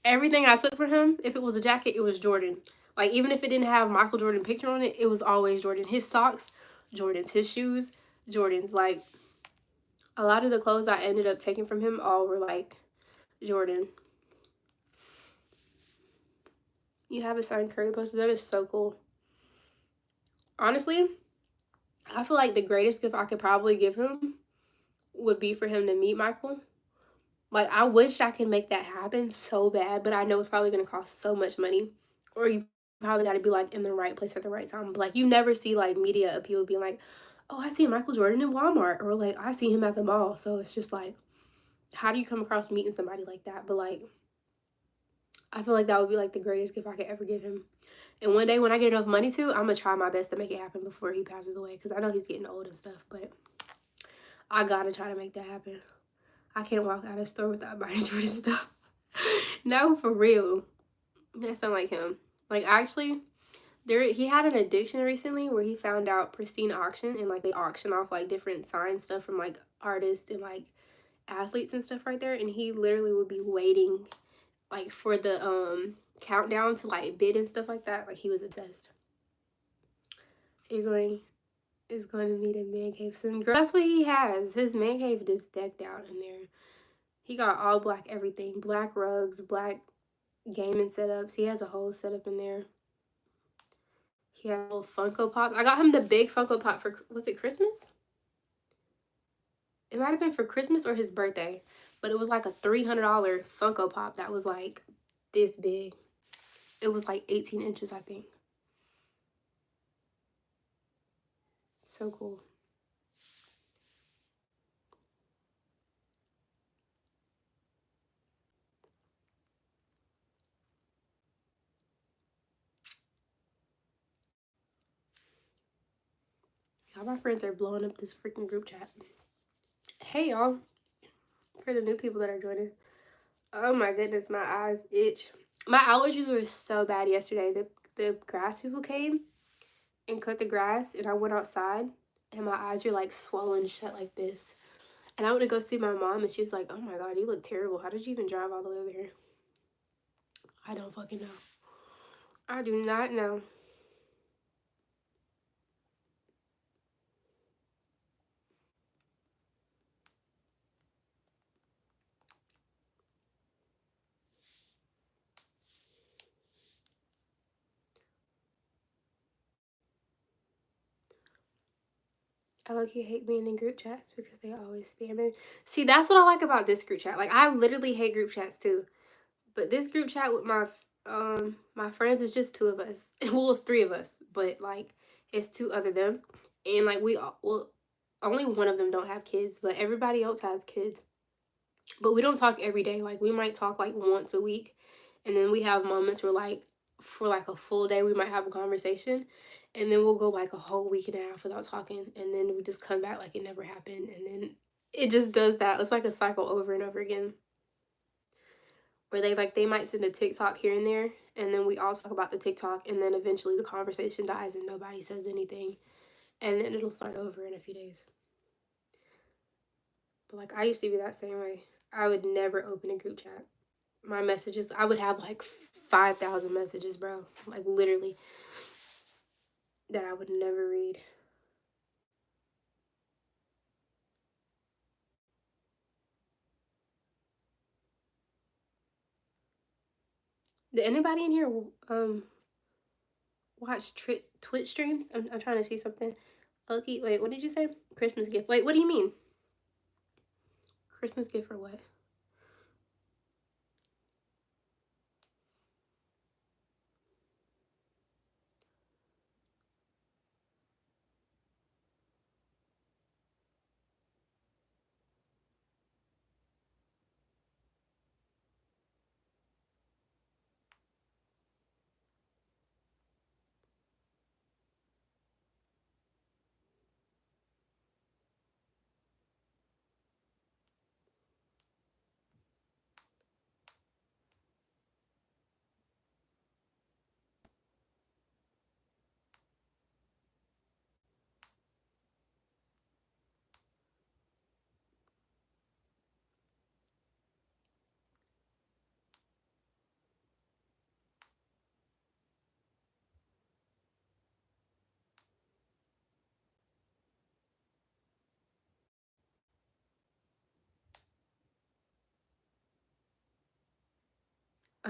Everything I took for him, if it was a jacket, it was Jordan. Like, even if it didn't have Michael Jordan picture on it, it was always Jordan. His socks, Jordans. His shoes, Jordans. Like, a lot of the clothes I ended up taking from him all were, like, Jordan. You have a signed Curry poster. That is so cool. Honestly, I feel like the greatest gift I could probably give him would be for him to meet Michael. Like, I wish I could make that happen so bad, but I know it's probably going to cost so much money. Or you probably got to be, like, in the right place at the right time. But, like, you never see, like, media of people being like, oh, I see Michael Jordan in Walmart. Or, like, I see him at the mall. So, it's just, like, how do you come across meeting somebody like that? But, like, I feel like that would be, like, the greatest gift I could ever give him. And one day when I get enough money to, I'm going to try my best to make it happen before he passes away. Because I know he's getting old and stuff. But I got to try to make that happen. I can't walk out of the store without buying Jordan stuff. No, for real. That sound like him. Like, actually, he had an addiction recently where he found out Pristine Auction, and, like, they auction off, like, different signed stuff from, like, artists and, like, athletes and stuff right there. And he literally would be waiting, like, for the countdown to, like, bid and stuff like that. Like, he was obsessed. Is going to need a man cave soon. Girl, that's what he has. His man cave is decked out in there. He got all black everything. Black rugs, black gaming setups. He has a whole setup in there. He has a little Funko Pop. I got him the big Funko Pop for, was it Christmas? It might have been for Christmas or his birthday. But it was like a $300 Funko Pop that was like this big. It was like 18 inches, I think. So cool. All my friends are blowing up this freaking group chat. Hey, y'all. For the new people that are joining. Oh my goodness, my eyes itch. My allergies were so bad yesterday. The grass people came and cut the grass, and I went outside, and my eyes are like swollen shut like this. And I went to go see my mom, and she was like, "Oh my god, you look terrible. How did you even drive all the way over here?" I don't fucking know. I do not know. I low-key hate being in group chats because they always spam it. See, that's what I like about this group chat. Like, I literally hate group chats too. But this group chat with my friends is just two of us. Well, it's three of us, but like it's two other them, and like we all, well, only one of them don't have kids, but everybody else has kids. But we don't talk every day. Like we might talk like once a week, and then we have moments where like for like a full day we might have a conversation, and then we'll go like a whole week and a half without talking, and then we just come back like it never happened, and then it just does that. It's like a cycle over and over again. Where they might send a TikTok here and there, and then we all talk about the TikTok, and then eventually the conversation dies and nobody says anything, and then it'll start over in a few days. But like I used to be that same way. I would never open a group chat. My messages, I would have like 5,000 messages, bro. Like literally, that I would never read. Did anybody in here watch Twitch streams? I'm trying to see something. Okay, wait, what did you say? Christmas gift. Wait, what do you mean? Christmas gift for what?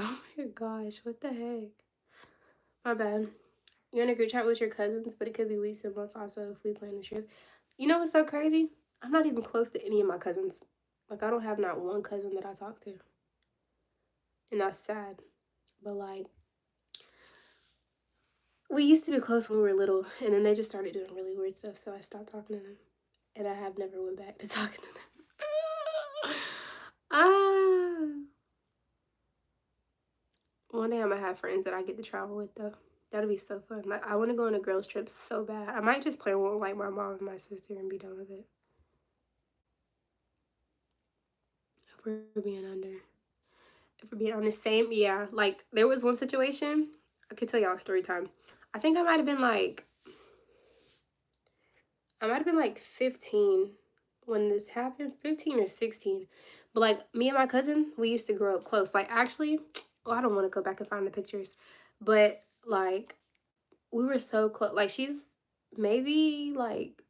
Oh my gosh, what the heck? My bad. You're in a group chat with your cousins, but it could be weeks and months also if we plan a trip. You know what's so crazy? I'm not even close to any of my cousins. Like, I don't have not one cousin that I talk to. And that's sad. But, like, we used to be close when we were little, and then they just started doing really weird stuff, so I stopped talking to them. And I have never went back to talking to them. Ah. One day I'm gonna have friends that I get to travel with, though. That'll be so fun. Like, I want to go on a girls trip so bad. I might just plan with like my mom and my sister and be done with it. If we're being under. If we're being on the same, yeah. Like there was one situation. I could tell y'all a story time. I think I might have been like 15 when this happened. 15 or 16. But like me and my cousin, we used to grow up close. Like actually, well, I don't want to go back and find the pictures, but like we were so close. Like she's maybe like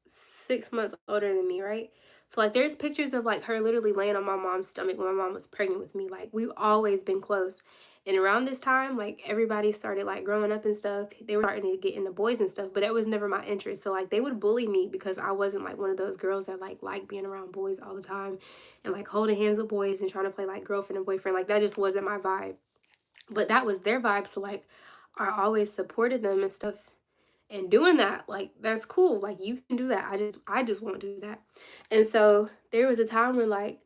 6 months older than me, right? So like there's pictures of like her literally laying on my mom's stomach when my mom was pregnant with me. Like we've always been close. And around this time, like everybody started like growing up and stuff. They were starting to get into boys and stuff, but that was never my interest. So like they would bully me because I wasn't like one of those girls that like being around boys all the time and like holding hands with boys and trying to play like girlfriend and boyfriend. Like that just wasn't my vibe. But that was their vibe. So like I always supported them and stuff. And doing that, like that's cool. Like you can do that. I just won't do that. And so there was a time where like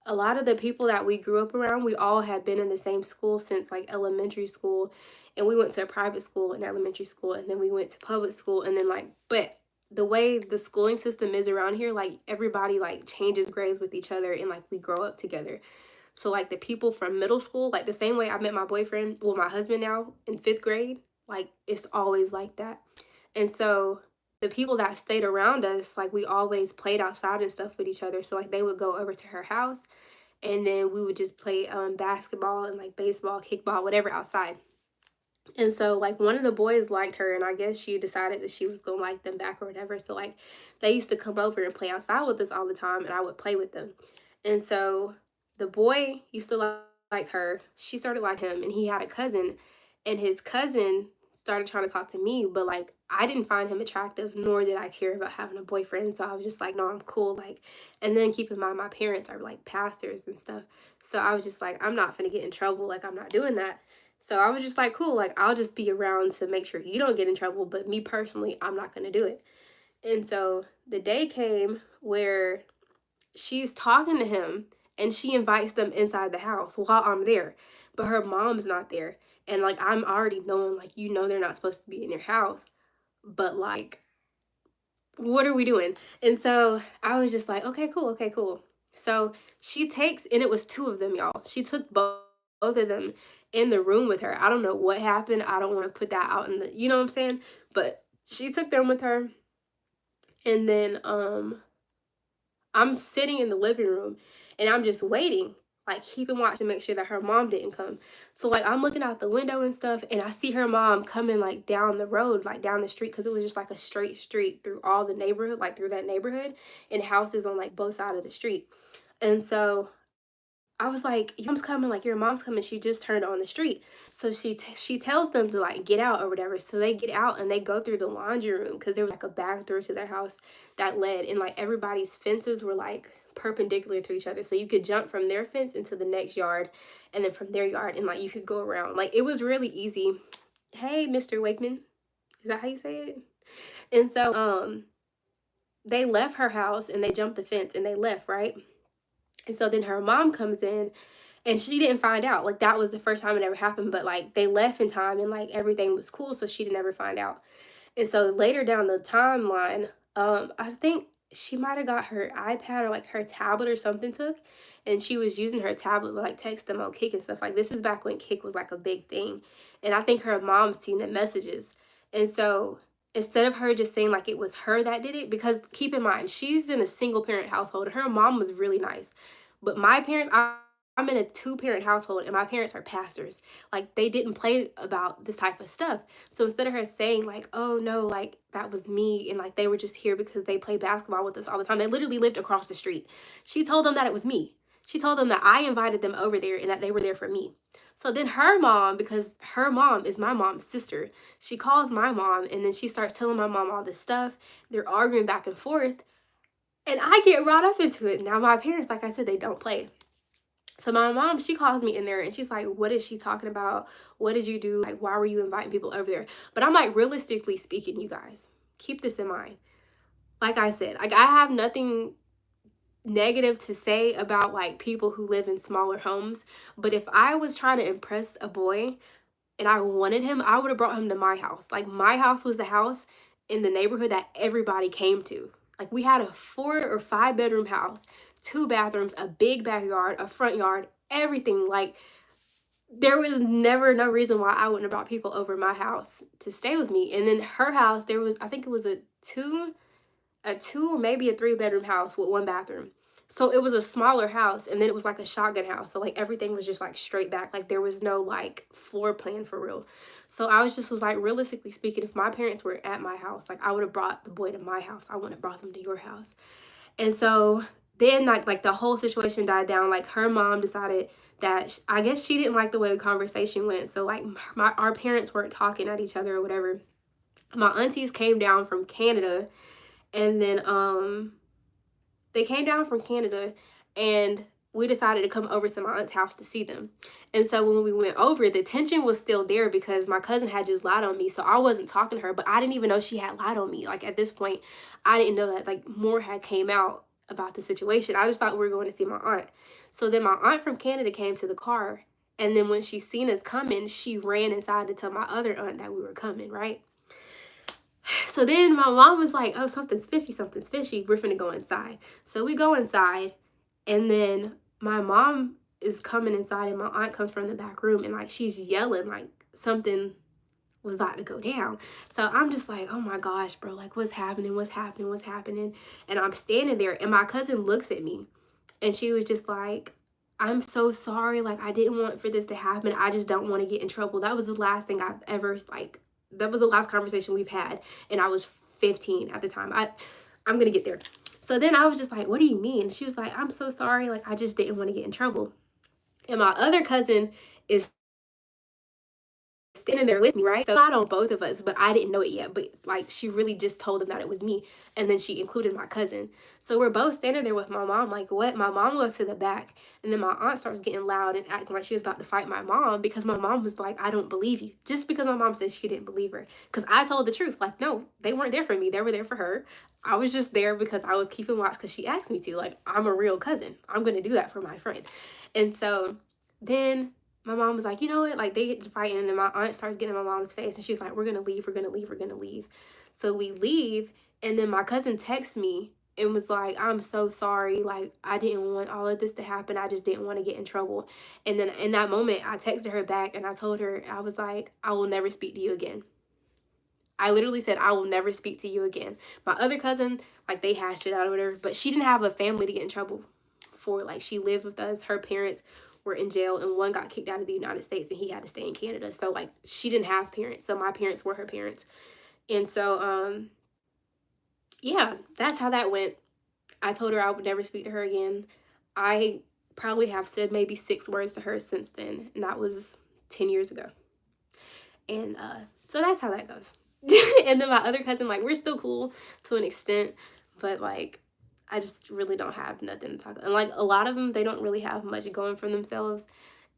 a lot of the people that we grew up around, we all had been in the same school since like elementary school. And we went to a private school in elementary school, and then we went to public school, and then like, but the way the schooling system is around here, like everybody like changes grades with each other and like we grow up together. So like the people from middle school, like the same way I met my boyfriend, well, my husband now in 5th grade, like it's always like that. And so the people that stayed around us, like we always played outside and stuff with each other. So like they would go over to her house, and then we would just play basketball and like baseball, kickball, whatever outside. And so like one of the boys liked her, and I guess she decided that she was gonna like them back or whatever. So like they used to come over and play outside with us all the time, and I would play with them. And so the boy used to like her. She started like him, and he had a cousin, and his cousin started trying to talk to me, but like I didn't find him attractive, nor did I care about having a boyfriend. So I was just like, no, I'm cool. Like, and then keep in mind my parents are like pastors and stuff. So I was just like, I'm not gonna get in trouble. Like I'm not doing that. So I was just like, cool, like I'll just be around to make sure you don't get in trouble, but me personally, I'm not going to do it. And so the day came where she's talking to him and she invites them inside the house while I'm there, but her mom's not there. And like I'm already knowing, like, you know, they're not supposed to be in your house, but like, what are we doing? And so I was just like, okay, cool, okay, cool. So she takes, and it was 2 of them, y'all. She took both of them in the room with her. I don't know what happened. I don't want to put that out in the, you know what I'm saying? But she took them with her. And then I'm sitting in the living room and I'm just waiting, like keeping watch to make sure that her mom didn't come. So like I'm looking out the window and stuff, and I see her mom coming like down the road, like down the street, because it was just like a straight street through all the neighborhood, like through that neighborhood, and houses on like both sides of the street. And so I was like, your mom's coming, like your mom's coming. She just turned on the street. So she tells them to like get out or whatever. So they get out and they go through the laundry room, because there was like a back door to their house that led, and like everybody's fences were like perpendicular to each other. So you could jump from their fence into the next yard, and then from their yard, and like you could go around. Like it was really easy. Hey, Mr. Wakeman. Is that how you say it? And so they left her house and they jumped the fence and they left, right? And so then her mom comes in, and she didn't find out. Like that was the first time it ever happened, but like they left in time and like everything was cool, so she didn't ever find out. And so later down the timeline, I think she might have got her iPad or like her tablet or something took, and she was using her tablet to like text them on Kick and stuff. Like this is back when Kick was like a big thing. And I think her mom seen the messages. And so instead of her just saying like it was her that did it, because keep in mind, she's in a single parent household. Her mom was really nice. But my parents, I'm in a 2-parent household, and my parents are pastors. Like they didn't play about this type of stuff. So instead of her saying like, oh no, like that was me, and like they were just here because they play basketball with us all the time. They literally lived across the street. She told them that it was me. She told them that I invited them over there and that they were there for me. So then her mom, because her mom is my mom's sister, she calls my mom, and then she starts telling my mom all this stuff. They're arguing back and forth. And I get brought up into it. Now my parents, like I said, they don't play. So my mom, she calls me in there and she's like, what is she talking about? What did you do? Like, why were you inviting people over there? But I'm like, realistically speaking, you guys, keep this in mind. Like I said, like I have nothing negative to say about like people who live in smaller homes. But if I was trying to impress a boy and I wanted him, I would have brought him to my house. Like my house was the house in the neighborhood that everybody came to. Like we had a 4 or 5 bedroom house, 2 bathrooms, a big backyard, a front yard, everything. Like there was never no reason why I wouldn't have brought people over my house to stay with me. And then her house, there was, I think it was a two or maybe a 3-bedroom house with 1 bathroom. So it was a smaller house, and then it was like a shotgun house. So like everything was just like straight back. Like there was no like floor plan for real. So I was like, realistically speaking, if my parents were at my house, like I would have brought the boy to my house. I wouldn't have brought them to your house. And so then like the whole situation died down. Like her mom decided that I guess she didn't like the way the conversation went. So like our parents weren't talking at each other or whatever. My aunties came down from Canada, and then they came down from Canada, and we decided to come over to my aunt's house to see them. And so when we went over, the tension was still there because my cousin had just lied on me. So I wasn't talking to her, but I didn't even know she had lied on me. Like at this point, I didn't know that like more had came out about the situation. I just thought we were going to see my aunt. So then my aunt from Canada came to the car. And then when she seen us coming, she ran inside to tell my other aunt that we were coming, right? So then my mom was like, oh, something's fishy, something's fishy. We're finna go inside. So we go inside, and then my mom is coming inside, and my aunt comes from the back room, and like she's yelling like something was about to go down. So I'm just like, oh my gosh, bro, like what's happening? What's happening? What's happening? And I'm standing there, and my cousin looks at me, and she was just like, I'm so sorry. Like I didn't want for this to happen. I just don't want to get in trouble. That was the last thing I've ever like. That was the last conversation we've had, and I was 15 at the time. I'm gonna get there. So then I was just like, what do you mean? She was like, I'm so sorry. Like I just didn't want to get in trouble. And my other cousin is standing there with me, right? So not on both of us, but I didn't know it yet. But like she really just told them that it was me, and then she included my cousin. So we're both standing there with my mom, like what? My mom goes to the back, and then my aunt starts getting loud and acting like she was about to fight my mom because my mom was like, I don't believe you. Just because my mom said she didn't believe her. Because I told the truth. Like, no, they weren't there for me. They were there for her. I was just there because I was keeping watch because she asked me to. Like, I'm a real cousin. I'm going to do that for my friend. And so then my mom was like, you know what? Like they get to fighting, and then my aunt starts getting in my mom's face, and she's like, we're gonna leave, we're gonna leave, we're gonna leave. So we leave, and then my cousin texts me and was like, I'm so sorry. Like I didn't want all of this to happen. I just didn't want to get in trouble. And then in that moment, I texted her back, and I told her, I was like, I will never speak to you again. I literally said, I will never speak to you again. My other cousin, like they hashed it out or whatever, but she didn't have a family to get in trouble for. Like she lived with us. Her parents were in jail, and one got kicked out of the United States, and he had to stay in Canada. So like she didn't have parents. So my parents were her parents. And so yeah, that's how that went. I told her I would never speak to her again. I probably have said maybe 6 words to her since then, and that was 10 years ago. And so that's how that goes. And then my other cousin, like we're still cool to an extent, but like I just really don't have nothing to talk about. And like a lot of them, they don't really have much going for themselves,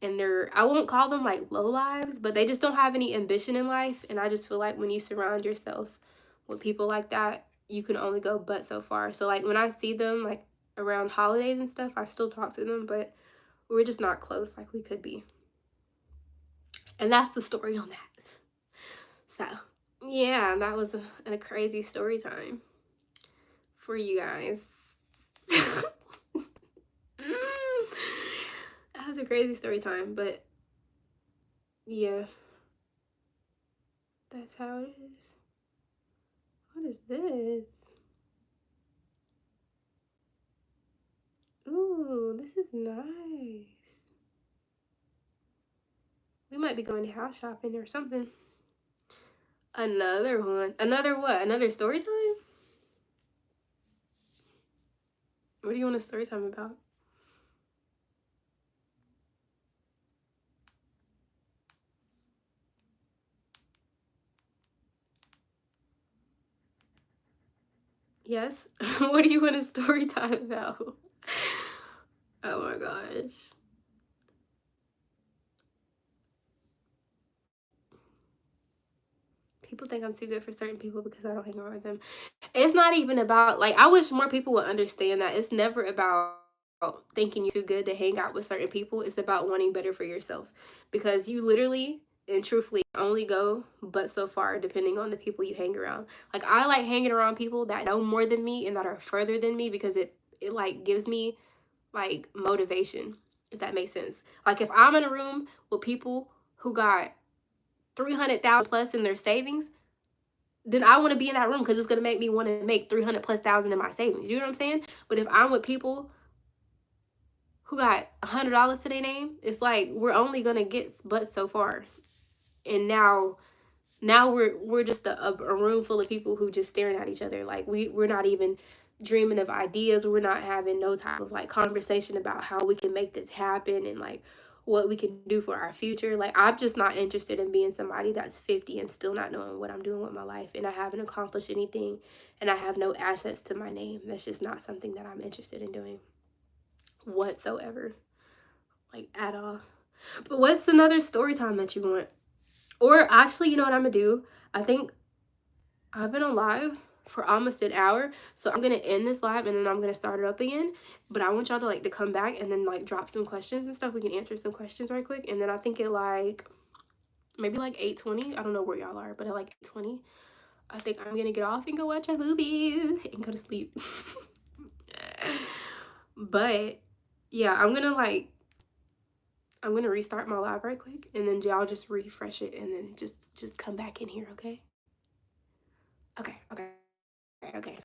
and I won't call them like low lives, but they just don't have any ambition in life. And I just feel like when you surround yourself with people like that, you can only go but so far. So like when I see them like around holidays and stuff, I still talk to them, but we're just not close like we could be. And that's the story on that. So yeah, that was a crazy story time for you guys. That was a crazy story time, but yeah, that's how it is. What is this? Ooh, this is nice. We might be going house shopping or something. Another one. Another what? Another story time? What do you want a story time about? Yes? What do you want a story time about? Oh my gosh. People think I'm too good for certain people because I don't hang around with them. It's not even about, like, I wish more people would understand that it's never about thinking you're too good to hang out with certain people. It's about wanting better for yourself, because you literally and truthfully only go but so far depending on the people you hang around. Like I like hanging around people that know more than me and that are further than me, because it like gives me like motivation, if that makes sense. Like if I'm in a room with people who got 300,000 plus in their savings, then I want to be in that room because it's going to make me want to make 300 plus thousand in my savings. You know what I'm saying? But if I'm with people who got $100 to their name, it's like we're only going to get but so far. And now we're just a room full of people who just staring at each other. Like we're not even dreaming of ideas. We're not having no type of like conversation about how we can make this happen and like what we can do for our future. Like, I'm just not interested in being somebody that's 50 and still not knowing what I'm doing with my life, and I haven't accomplished anything, and I have no assets to my name. That's just not something that I'm interested in doing whatsoever, like at all. But what's another story time that you want? Or actually, you know what I'm gonna do? I think I've been on live for almost an hour, so I'm gonna end this live and then I'm gonna start it up again. But I want y'all to like to come back and then like drop some questions and stuff. We can answer some questions right quick, and then I think at like maybe like 8:20. I don't know where y'all are, but at like 8:20, I think I'm gonna get off and go watch a movie and go to sleep. But yeah, I'm gonna restart my live right quick, and then y'all just refresh it and then just come back in here, okay? Okay, okay, okay.